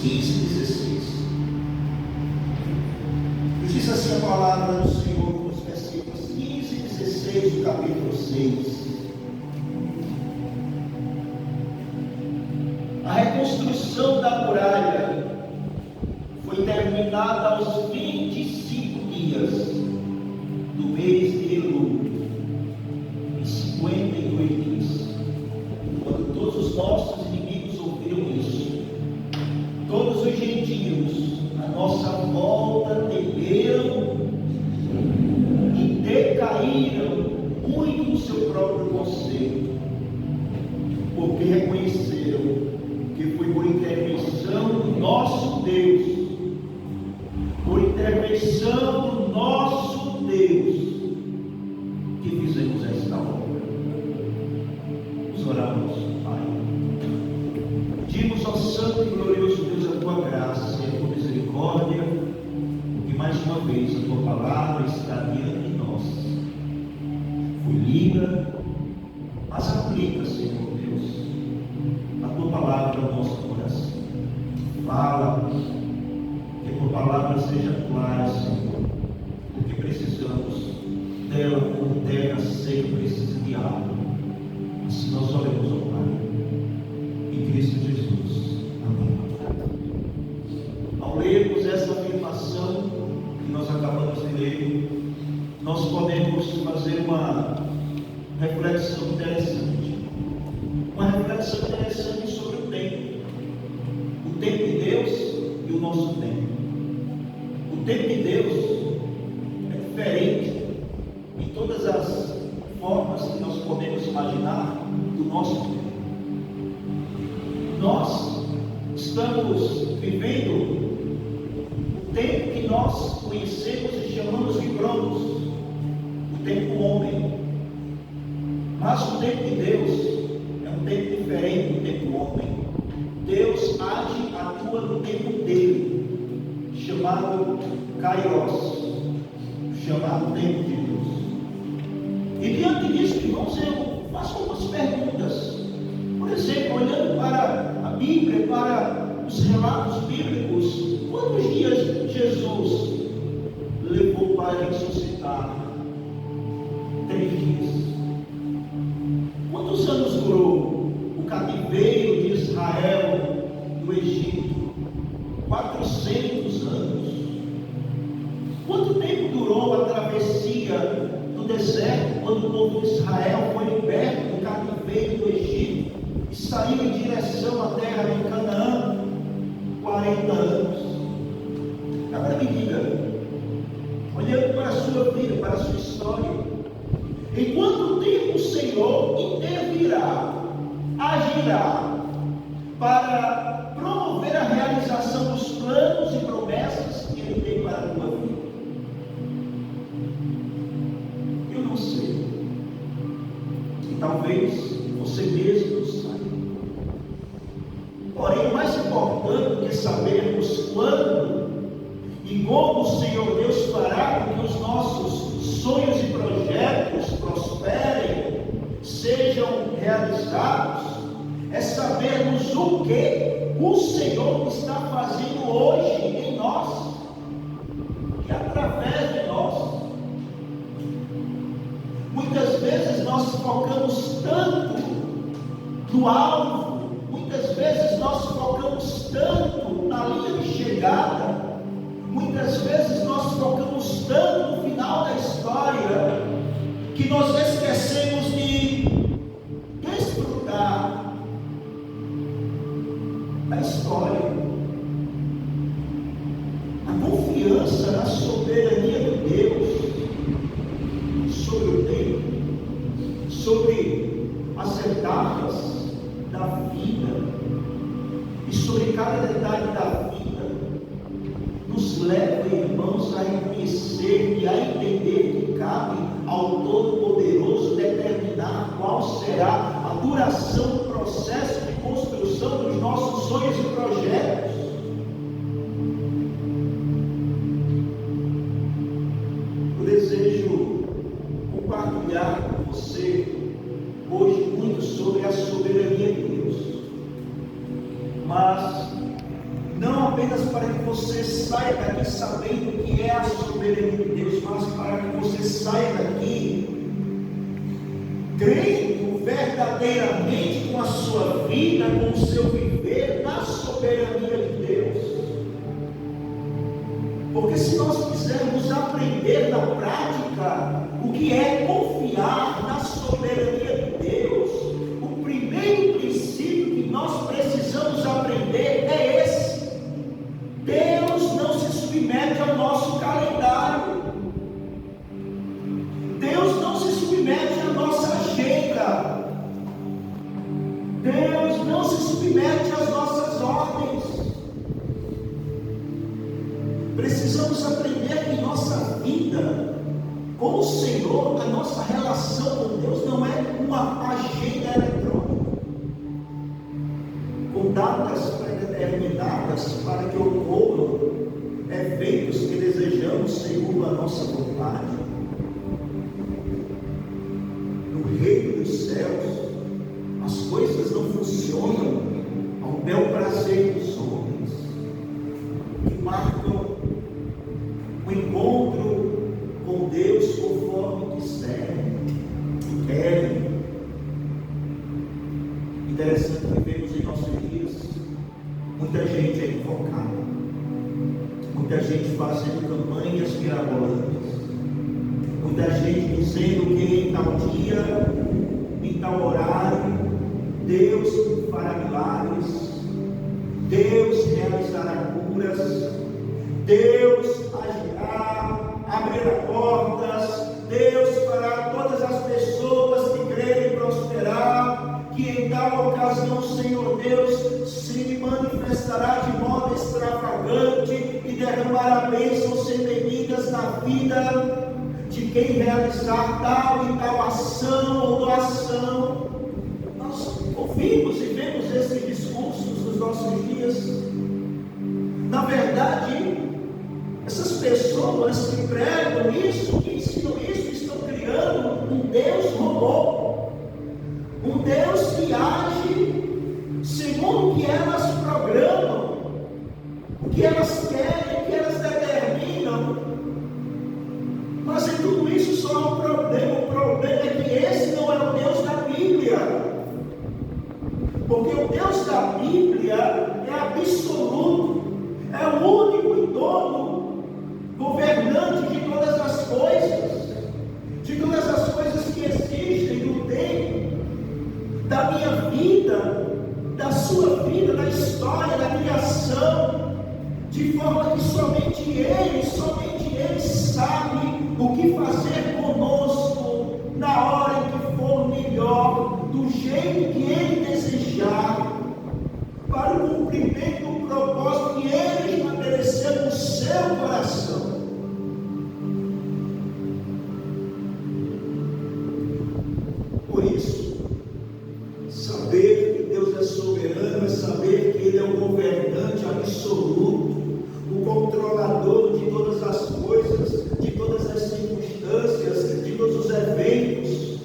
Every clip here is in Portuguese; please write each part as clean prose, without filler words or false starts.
15 e 16. E diz assim a palavra do Senhor nos versículos 15 e 16 do capítulo 6. A reconstrução da muralha foi terminada aos 25 dias do mês de Elul, em 52 dias. Quando todos os nossos inimigos ouviram isso, todos os gentios à nossa volta temeram e decaíram muito no seu próprio conselho, porque reconheceram que foi por intervenção do nosso Deus, por intervenção do nosso Deus, que fizemos esta obra. Nos oramos, Pai. Pedimos ao Santo e glorioso Deus a tua graça e a tua misericórdia, porque mais uma vez a tua palavra está diante de nós. Foi lida, mas aplica, Senhor Deus, a tua palavra ao nosso coração. Fala, que a tua palavra seja clara, Senhor, porque precisamos dela como terra seca precisa de água. Assim nós oramos ao Pai, em Cristo Jesus. Amém. Ao lermos essa afirmação que nós acabamos de ler, nós podemos fazer uma reflexão interessante. Uma reflexão interessante sobre o tempo. O tempo de Deus e o nosso tempo. O tempo de Deus é diferente em todas as formas que nós podemos imaginar do nosso tempo. Nós estamos vivendo o tempo que nós conhecemos e chamamos de Cronos, o tempo homem. Mas o tempo de Deus é um tempo diferente do tempo homem. Deus age, atua no tempo dele, chamado Kairos, chamado tempo de Deus. E diante disso, irmãos, eu faço algumas perguntas. Por exemplo, olhando para a Bíblia, para os relatos bíblicos, quantos dias Jesus levou para ressuscitar? 3 dias. Quantos anos durou o cativeiro de Israel do Egito? 400 anos. Quanto tempo durou a travessia do deserto, quando o povo de Israel foi liberto do cativeiro do Egito e saiu em direção à terra de Canaã? 40 anos. Agora me diga, olhando para a sua vida, para a sua história, em quanto tempo o Senhor intervirá, agirá, para promover a realização dos planos e promessas que Ele tem para a tua vida? Eu não sei. E talvez você mesmo não saiba. Porém, o mais importante do que sabermos quando e como o Senhor Deus fará com que os nossos sonhos e projetos prosperem, sejam realizados, é sabermos o que o Senhor está fazendo hoje em nós e através de nós. Muitas vezes nós focamos tanto no alvo, muitas vezes nós focamos tanto na linha de chegada, muitas vezes nós focamos tanto no final da história, que nós esquecemos de desfrutar da história. A confiança na soberania de Deus sobre o tempo, sobre as etapas da vida e sobre cada detalhe da vida, nos leva, irmãos, a reconhecer e a entender que cabe ao Todo-Poderoso determinar qual será a duração do processo de construção dos nossos sonhos e projetos. Eu desejo compartilhar com você hoje muito sobre a soberania de Deus, mas não apenas para que você saia daqui sabendo o que é a soberania de Deus, mas para que você saia daqui crendo verdadeiramente com a sua vida, com o seu viver, na soberania de Deus. Porque se nós quisermos aprender na prática o que é confiar na soberania de Deus, o primeiro princípio que nós precisamos aprender é esse: Deus não se submete ao nosso calendário, Deus não se submete à nossa agenda, Deus não se submete às nossas ordens. Precisamos aprender que nossa vida com o Senhor, a nossa relação com Deus não é uma agenda eletrônica, com datas predeterminadas para que ocorram eventos que desejamos segundo a nossa vontade. No reino dos céus, as coisas não funcionam ao bel prazer dos homens, que marcam o encontro com Deus conforme quiserem e querem. Interessante que vemos em nossos dias muita gente equivocada, muita gente fazendo campanhas mirabolantes, muita gente dizendo que em tal dia, em tal horário, Deus fará milagres, Deus realizará curas, Deus agirá, abrirá portas, Deus fará todas as pessoas que crerem prosperar, que em tal ocasião o Senhor Deus se manifestará de modo extravagante e derramará bênçãos sem medidas na vida de quem realizar tal e tal ação ou doação. Nós ouvimos e vemos esses discursos nos nossos dias. Na verdade, essas pessoas que pregam isso, que ensinam isso, estão criando um Deus robô, um Deus que age segundo o que elas programam, o que elas querem, o que elas determinam. Mas em tudo isso só há um problema. O problema é que esse não é o Deus da Bíblia, porque o Deus da Bíblia é absoluto, é o único e dono, governante de todas as coisas que existem no tempo, da minha vida, da sua vida, da história, da criação, de forma que somente Ele sabe o que fazer conosco na hora em que for melhor, do jeito que Ele desejar, para o cumprimento do propósito que Ele estabeleceu no seu coração. Por isso, saber que Deus é soberano é saber que Ele é o governante absoluto, o controlador de todas as coisas, de todas as circunstâncias, de todos os eventos.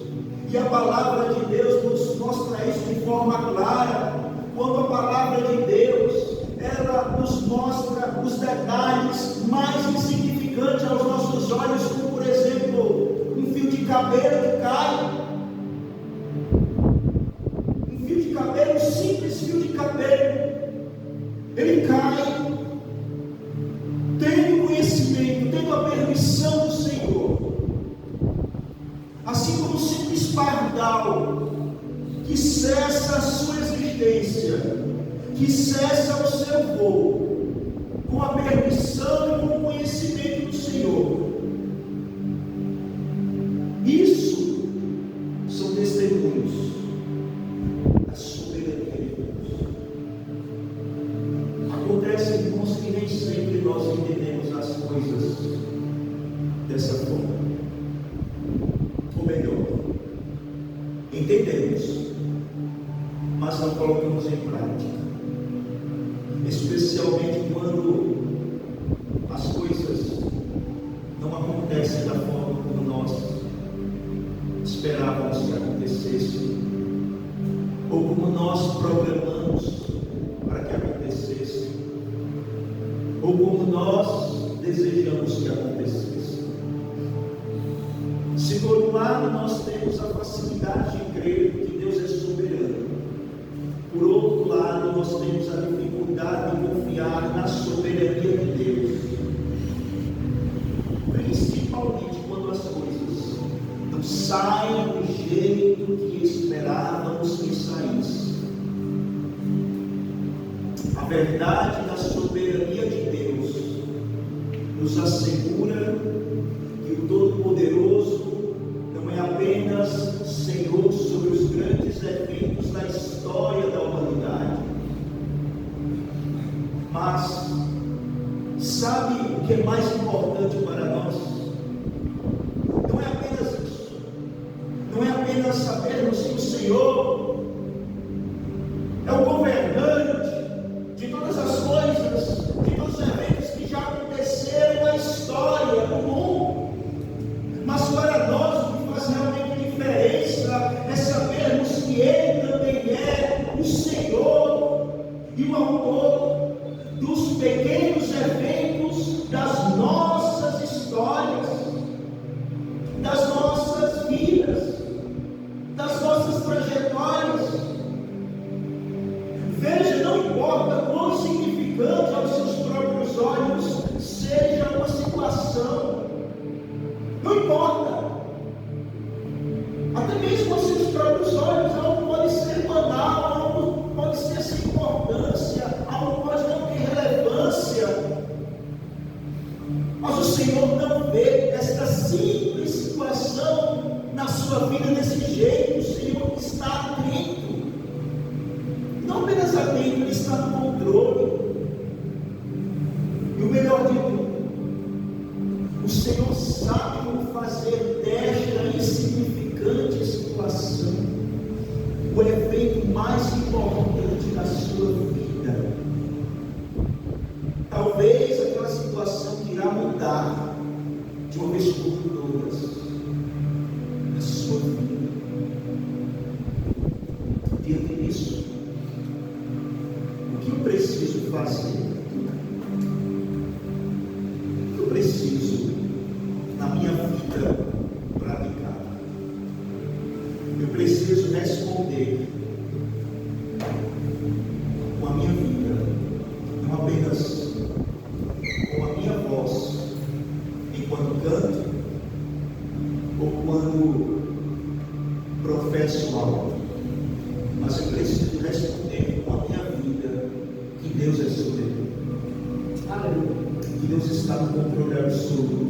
E a palavra de Deus nos mostra isso de forma clara. Quando a palavra de Deus, ela nos mostra os detalhes mais insignificantes aos nossos olhos, como por exemplo, um fio de cabelo que cai. Um fio de cabelo, um simples fio de cabelo, ele cai, tendo conhecimento, tendo a permissão do Senhor. Assim como um simples pardal que cessa a sua existência, que cessa o seu voo, com a permissão e com o conhecimento do Senhor. Isso são testemunhos da soberania de Deus. Acontece, irmãos, que nem sempre nós entendemos as coisas dessa forma. Ou melhor, entendemos, mas não colocamos em prática, especialmente quando as coisas não acontecem da forma como nós esperávamos que acontecesse, ou como nós programamos para que acontecesse. ou como nós desejamos que acontecesse. Se por um lado nós temos a facilidade de crer que Deus é soberano, por outro lado nós temos a dificuldade de confiar na soberania de Deus, principalmente quando as coisas não saem do jeito que esperávamos que saísse. A verdade da soberania de Deus nos assegura que o Todo-Poderoso não é apenas Senhor sobre os grandes eventos da história da humanidade, mas sabe o que é mais importante para nós? Não é apenas isso, não é apenas sabermos que o Senhor é o governante de todas as coisas, de todos os eventos que já aconteceram na história do mundo, mas para nós o que faz realmente diferença é sabermos que Ele também é o Senhor e o autor dos pequenos eventos das nossas histórias, das nossas vidas, das nossas trajetórias. Veja, não importa quão significante aos seus próprios olhos seja uma situação, não importa, até mesmo aos seus próprios olhos, algo pode ser banal, algo pode ser sem importância, algo pode não ter relevância, mas o Senhor não vê esta simples situação na sua vida desse jeito. O Senhor está atento, não apenas atento, Ele está no controle. E o melhor de tudo, o Senhor sabe como fazer desta insignificante situação o evento mais importante da sua vida. Talvez aquela situação que irá mudar de uma vez por todas a sua vida. Diante disso, o que eu preciso fazer? O que eu preciso na minha vida praticar? Eu preciso responder com a minha vida, não apenas com a minha voz, enquanto canto ou quando professo algo, mas eu preciso responder com a minha vida que Deus é soberano, que Deus está no controle absoluto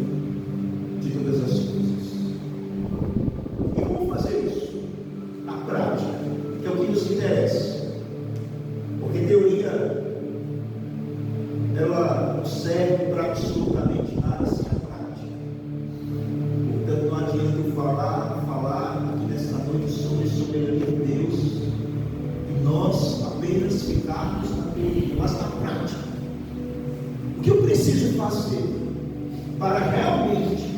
de todas as coisas. E como fazer isso? Na prática, que é o que nos interessa, porque teoria ela não serve para absolutamente nada sem a prática. Portanto, não adianta eu falar aqui nesta noite sobre a soberania de Deus e nós apenas ficarmos na teoria, mas na prática. O que eu preciso fazer para realmente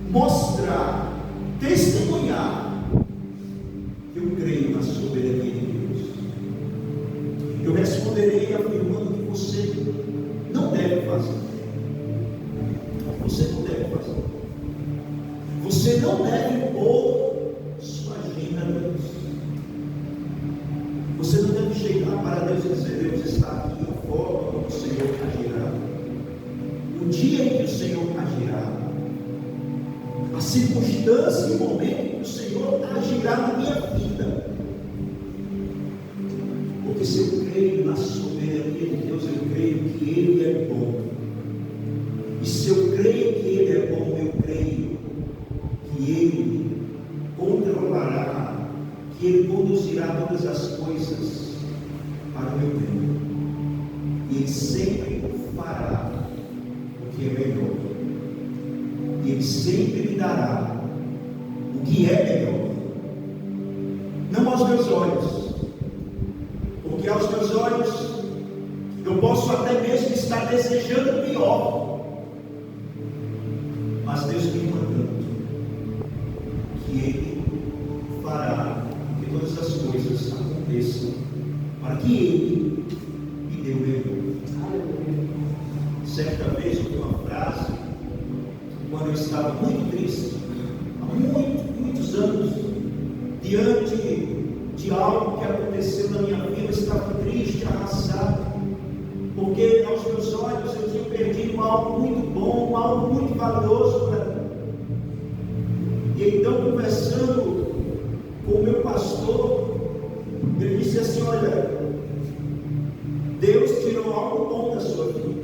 mostrar, testemunhar que eu creio na soberania de Deus? Eu responderei afirmando que você não deve fazer. Você não deve fazer. Você não deve pôr sua agenda a Deus. Você não deve chegar para Deus e dizer: Deus está aqui, a forma como o Senhor agirá, o dia em que o Senhor agirá, a circunstância e o momento em que o Senhor agirá na minha vida. Porque se eu creio na soberania de Deus, eu creio que Ele é bom. E se eu creio que Ele é bom, eu creio que Ele controlará, que Ele conduzirá todas as coisas para o meu bem. E Ele sempre fará o que é melhor. E Ele sempre me dará o que é melhor. Não aos meus olhos, porque aos meus olhos eu posso até mesmo estar desejando o pior, mas Deus me mandando que Ele fará que todas as coisas aconteçam para que Ele me dê o melhor. frase, quando eu estava muito triste, há muitos anos, diante de algo que aconteceu na minha vida. Eu estava triste, arrasado, porque aos meus olhos eu tinha perdido algo muito bom, algo muito valioso para mim. E então, conversando com o meu pastor, ele disse assim: olha, Deus tirou algo bom da sua vida,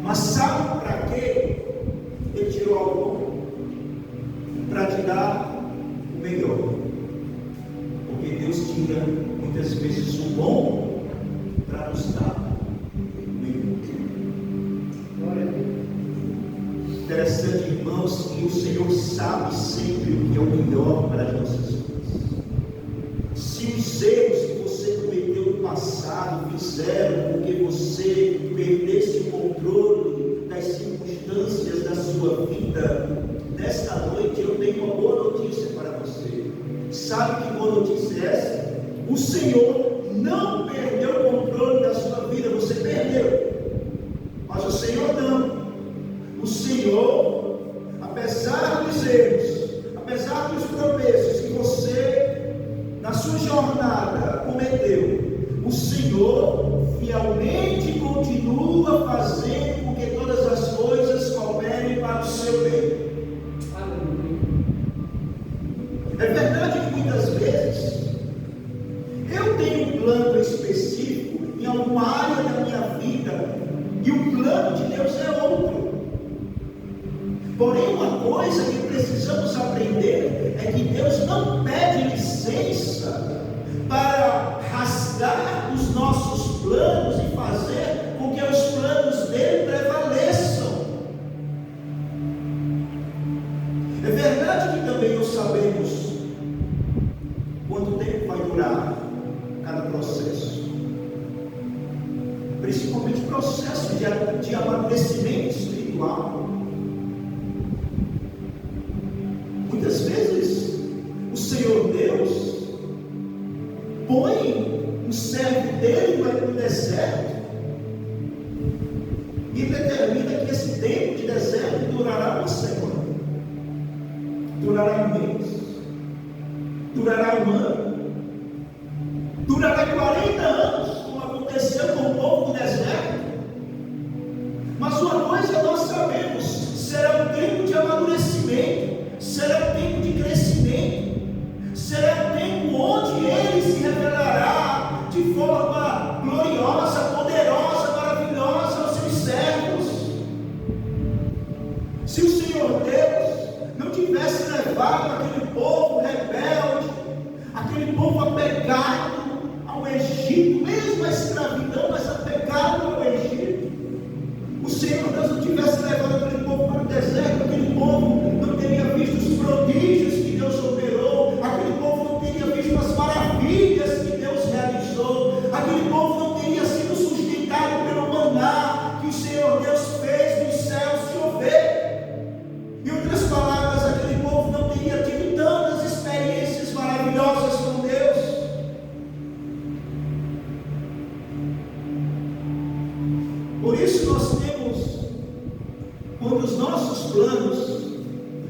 mas sabe para quê Ele tirou algo bom? Para te dar o melhor. Porque Deus tira muitas vezes o bom para nos dar o melhor. Interessante, irmãos, que o Senhor sabe sempre o que é o melhor para as nossas vidas. Se os erros que você cometeu no passado fizeram com que você perdesse o controle das circunstâncias da sua vida, nesta noite eu tenho uma boa notícia para você. Sabe que boa notícia é essa? O Senhor não perdeu o controle da sua vida. Você perdeu, mas o Senhor não. O Senhor, apesar dos erros, apesar dos tropeços que você na sua jornada cometeu, o Senhor fielmente continua fazendo com que todas as coisas cooperem para o seu bem. É verdade que muitas vezes eu tenho um plano específico em alguma área da minha vida e o plano de Deus é outro. Porém, uma coisa que precisamos aprender é que Deus não pede licença para rasgar os nossos planos e fazer com que os planos dele prevaleçam. É verdade que também não sabemos quanto tempo vai durar cada processo, principalmente o processo de amadurecimento espiritual. Muitas vezes o Senhor Deus põe um servo dele no deserto e determina que esse tempo de deserto durará uma semana, durará um mês, durará um ano, durará 40 anos, como aconteceu com o povo do deserto. Mas uma coisa nós sabemos: será um tempo de amadurecimento, será um tempo de crescimento, será um tempo onde Ele se revelará de forma gloriosa, poderosa, maravilhosa aos seus servos. Se o Senhor Deus não tivesse levado aquele povo rebelde, aquele povo apegado ao Egito, mesmo a escravidão, mas apegado ao Egito, o Senhor Deus não tivesse levado aquele povo para o deserto, aquele povo não teria visto os prodígios que Deus operou, aquele povo não teria visto as maravilhas que Deus realizou, aquele povo não teria sido sustentado pelo maná que o Senhor Deus fez dos céus chover. Em outras palavras, aquele povo não teria tido tantas experiências maravilhosas com Deus. Por isso nós temos, quando os nossos planos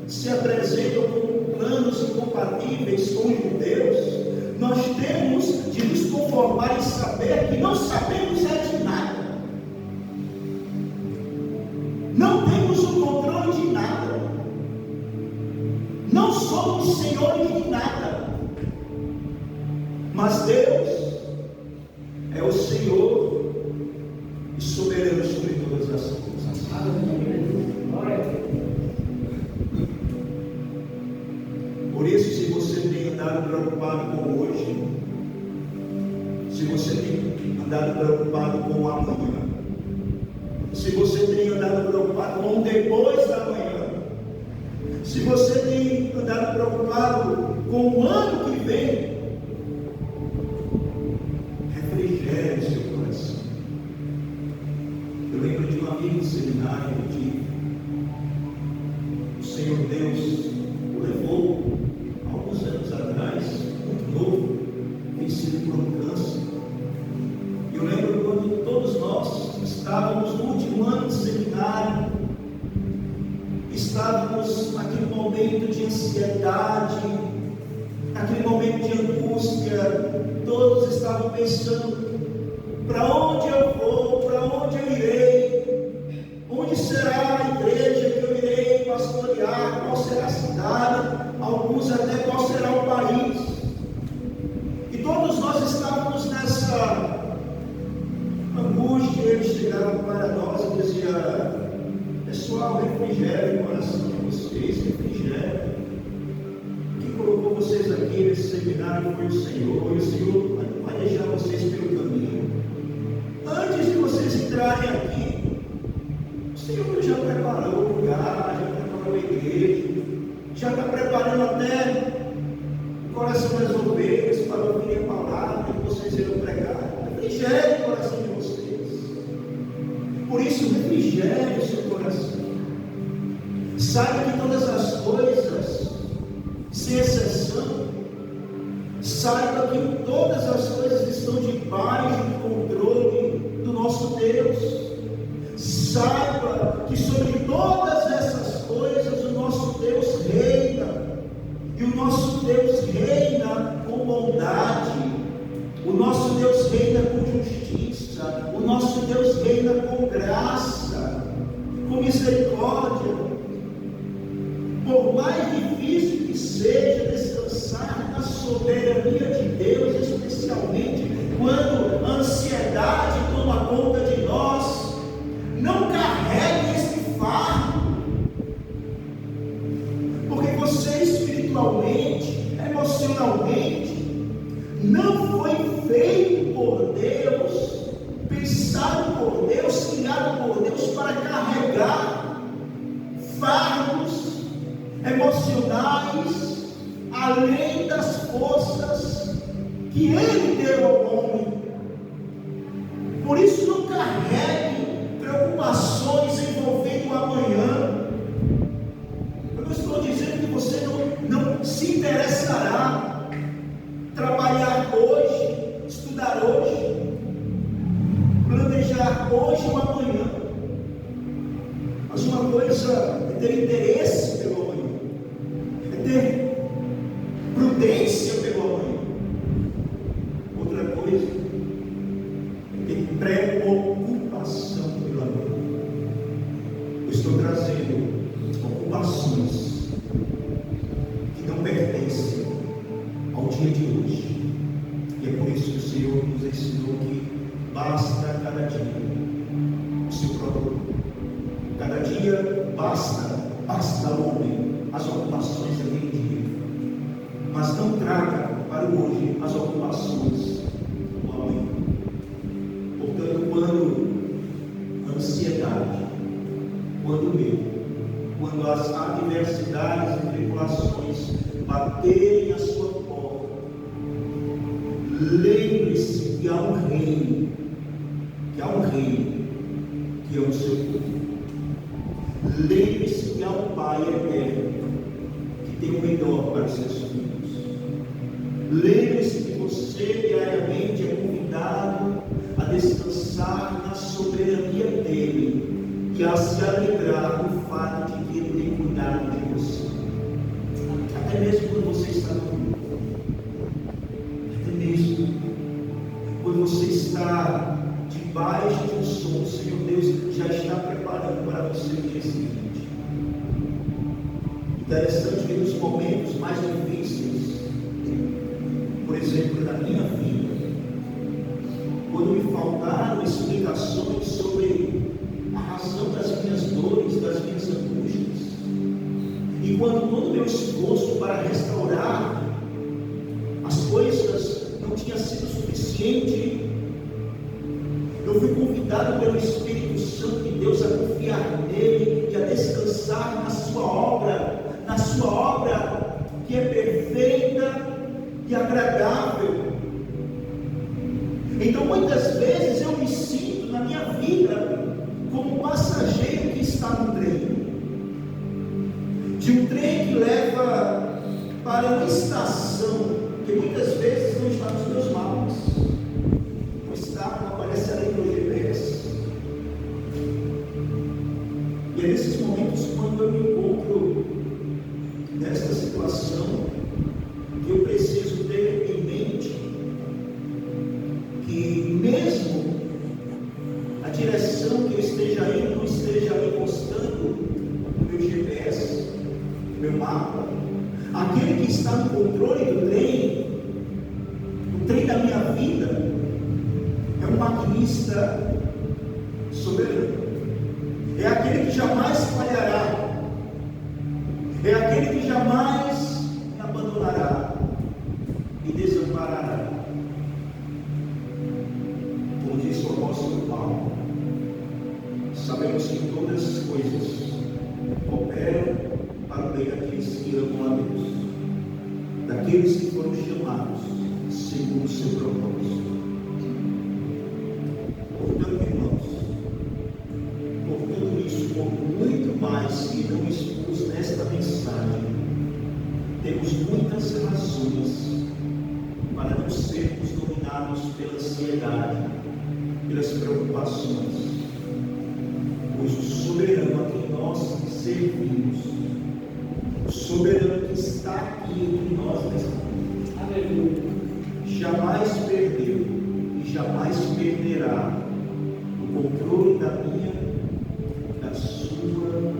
se apresentam como planos incompatíveis com os de Deus, nós temos de nos conformar e saber que não sabemos de nada, não temos o controle de nada, não somos senhores de nada, mas Deus é o Senhor e soberano sobre todas as coisas. Por isso, se você tem andado preocupado com hoje, se você tem andado preocupado com o amanhã, se você tem andado preocupado com o depois da manhã, se você tem andado preocupado com o ano que vem, refrigere o seu coração. Eu lembro de um amigo do seminário que o Senhor Deus o levou alguns anos atrás, muito novo, vencido por um câncer. Eu lembro quando todos nós estávamos no último ano de seminário, momento de ansiedade, naquele momento de angústia, todos estavam pensando: para onde eu vou? Para onde eu irei? Onde será a igreja que eu irei pastorear? Qual será a cidade? Alguns até qual será o país? E todos nós estávamos nessa angústia. Eles chegaram para nós e diziam: pessoal, refrigério o coração de vocês, refrigério. Quem colocou vocês aqui nesse seminário foi o Senhor, e o Senhor vai deixar vocês pelo caminho. Antes de vocês entrarem aqui, o Senhor já preparou o lugar, já preparou a igreja, já está preparando até o coração das ovelhas para ouvir a palavra que vocês irão pregar. Refrigere o coração de vocês. Por isso, refrigere o seu coração. Saiba que todas as coisas, sem exceção, saiba que todas as coisas estão debaixo do controle do nosso Deus. Saiba que sobre todas essas coisas o nosso Deus reina. E o nosso Deus reina com bondade. O nosso Deus reina com justiça. O nosso Deus reina com graça, com misericórdia. Por mais difícil que seja descansar na soberania de Deus, especialmente quando a ansiedade toma conta de nós, não carregue esse fardo, porque você espiritualmente, emocionalmente, não foi feito por Deus, pensado por Deus, criado por Deus para carregar fardos emocionais além das forças que Ele deu ao homem. Por isso, não carregue preocupações envolvendo o amanhã. Eu não estou dizendo que você não se interessará trabalhar hoje, estudar hoje, planejar hoje ou amanhã. Mas uma coisa é ter interesse pelo amanhã, é ter prudência pelo amanhã. Outra coisa é ter preocupação pelo amanhã. Eu estou trazendo ocupações que não pertencem ao dia de hoje. E é por isso que o Senhor nos ensinou que basta cada dia o seu próprio. Cada dia basta ao homem as ocupações daquele dia, mas não traga para o hoje as ocupações do amanhã. Portanto, quando a ansiedade, quando o medo, quando as adversidades e tribulações baterem a sua porta, lembre-se que há um rei, que é o seu povo. Lembre-se que há um Pai eterno que tem o melhor para os seus filhos. Lembre-se que você diariamente é convidado a descansar na soberania dele e a se alegrar no fato de que ele tem cuidado de você. Até mesmo quando você está dormindo, até mesmo quando você está debaixo de um som, o Senhor Deus já está preparando para você o dia seguinte. Interessante que nos momentos mais difíceis, por exemplo, da minha vida, quando me faltaram explicações sobre a razão das minhas dores, das minhas angústias, e quando todo o meu esforço para restaurar as coisas não tinha sido suficiente, eu fui convidado pelo Espírito Santo de Deus a confiar nele e a descansar na sua obra que é perfeita e agradável. Então muitas vezes eu me sinto na minha vida como um passageiro que está no trem, de um trem que leva para uma estação que muitas vezes não está nos meus mapas. O estado não aparece ali no GPS. E é nesses momentos quando eu me encontro direção que eu esteja indo não esteja me mostrando o meu GPS, o meu mapa. Aquele que está no controle do trem, o trem da minha vida, é um maquinista soberano. É aquele que jamais falhará. É aquele que jamais me abandonará, me desamparará. Como disse o apóstolo Paulo, sabemos que todas as coisas cooperam para o bem daqueles que amam a Deus, daqueles que foram chamados segundo o seu propósito. Portanto, irmãos, por tudo isso, por muito mais que não expus nesta mensagem, temos muitas razões para não sermos dominados pela ansiedade, pelas preocupações, pois o soberano a quem nós servimos, o soberano que está aqui entre nós nesta noite, jamais perdeu e jamais perderá o controle da minha, da sua,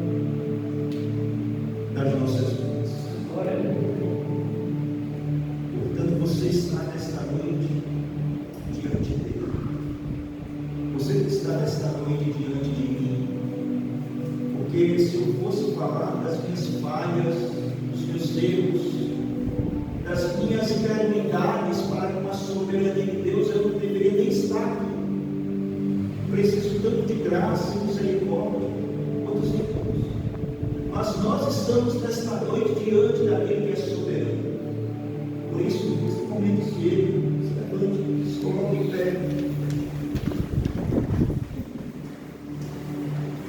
das nossas vidas. Portanto, você está nesta noite diante dele. Você está nesta noite diante de mim. Porque se eu fosse falar das minhas falhas, dos meus erros, das minhas incredulidades para com a soberania de Deus, eu não deveria nem estar aqui. Preciso tanto de graça e misericórdia quanto os irmãos. Mas nós estamos nesta noite diante daquele que é soberano. Por isso, nesse momento que ele se levante, se coloque em pé.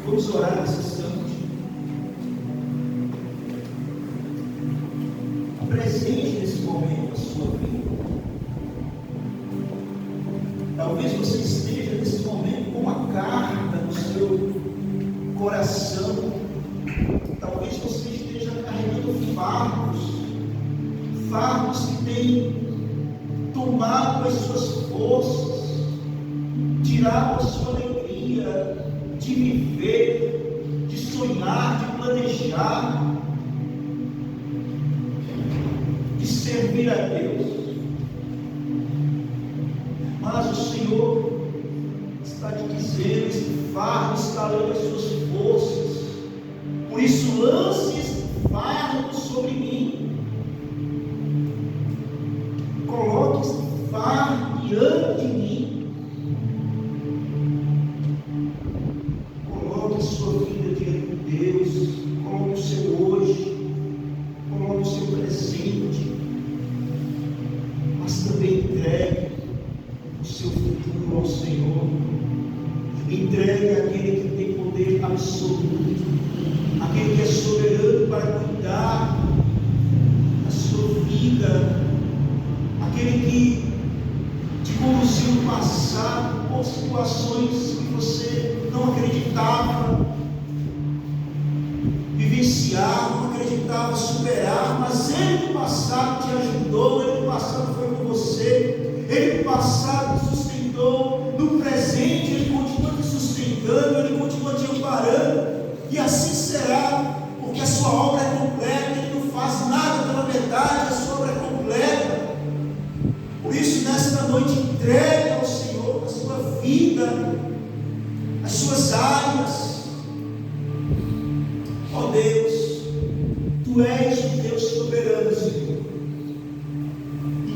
Vamos orar nessa instante. Presente nesse momento a sua vida. Talvez você esteja nesse momento com uma carga no seu coração. Talvez você esteja carregando fardos que têm tomado as suas forças, tirado a sua alegria de viver, de sonhar, de planejar, de servir a Deus. Mas o Senhor está te dizendo: esse fardo está levando as suas forças, por isso lance esse fardo sobre mim. Coloque esse fardo diante de mim. Coloque a sua vida diante de Deus. Coloque o seu hoje. Coloque o seu presente. Mas também entregue o seu futuro ao Senhor. Entregue àquele que tem poder absoluto, aquele que é soberano para cuidar da sua vida, aquele que te conduziu no passado por situações que você não acreditava vivenciar, não acreditava superar, mas Ele no passado te ajudou, Ele no passado foi com você, Ele no passado te sustentou, no presente Ele continua te sustentando, Ele continua te amparando, e assim será, porque a sua obra é completa, Ele não faz nada pela metade, a sua obra é completa. Por isso, nesta noite, entregue ao Senhor a sua vida, as suas áreas. Ó Deus, Tu és o Deus soberano, Senhor.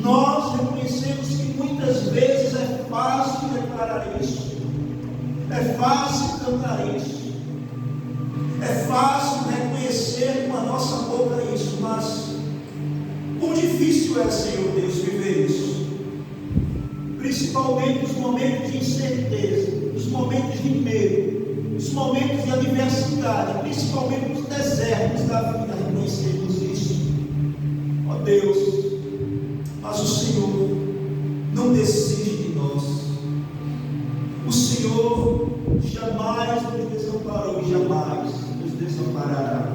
Nós reconhecemos que muitas vezes é fácil declarar isso, é fácil cantar isso, é fácil reconhecer com a nossa boca isso, mas quão difícil é, Senhor Deus, viver isso, principalmente nos momentos de incerteza, nos momentos de medo, nos momentos de adversidade, principalmente nos desertos da vida, reconhecemos isso. Ó Deus, mas o Senhor não desiste de nós. O Senhor jamais nos desamparou e jamais nos desamparará.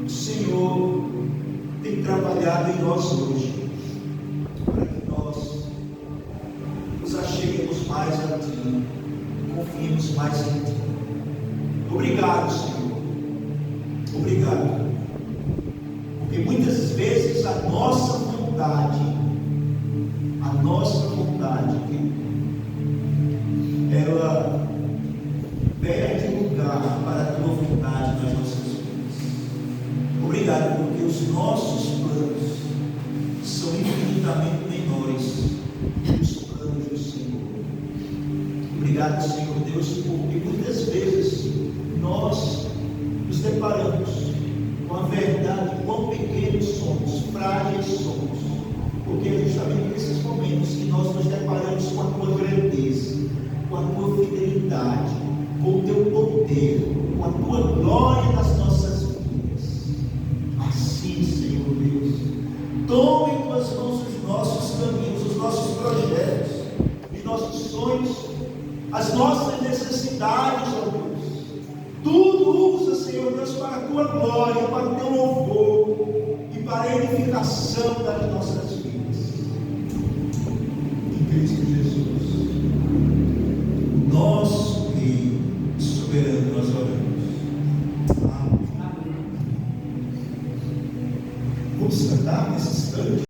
O Senhor tem trabalhado em nós hoje para que nós nos acheguemos mais a Ti, confiemos mais em Ti. Obrigado, Senhor. Obrigado. Porque muitas vezes a nossa vontade, ela perde lugar para a Tua vontade nas nossas vidas. Obrigado, porque os nossos planos são infinitamente menores que os planos do Senhor. Obrigado, Senhor Deus, porque muitas vezes nós nos deparamos com a verdade, quão pequenos somos, frágeis somos, porque é justamente nesses momentos que nós nos deparamos com a Tua grandeza, com a Tua fidelidade, com o Teu poder, com a Tua glória nas nossas vidas. Assim, Senhor Deus, tome em Tuas mãos os nossos caminhos, os nossos projetos, os nossos sonhos, as nossas necessidades, ó Deus. Tudo usa, Senhor Deus, para a Tua glória, para o Teu louvor e para a edificação das nossas vidas.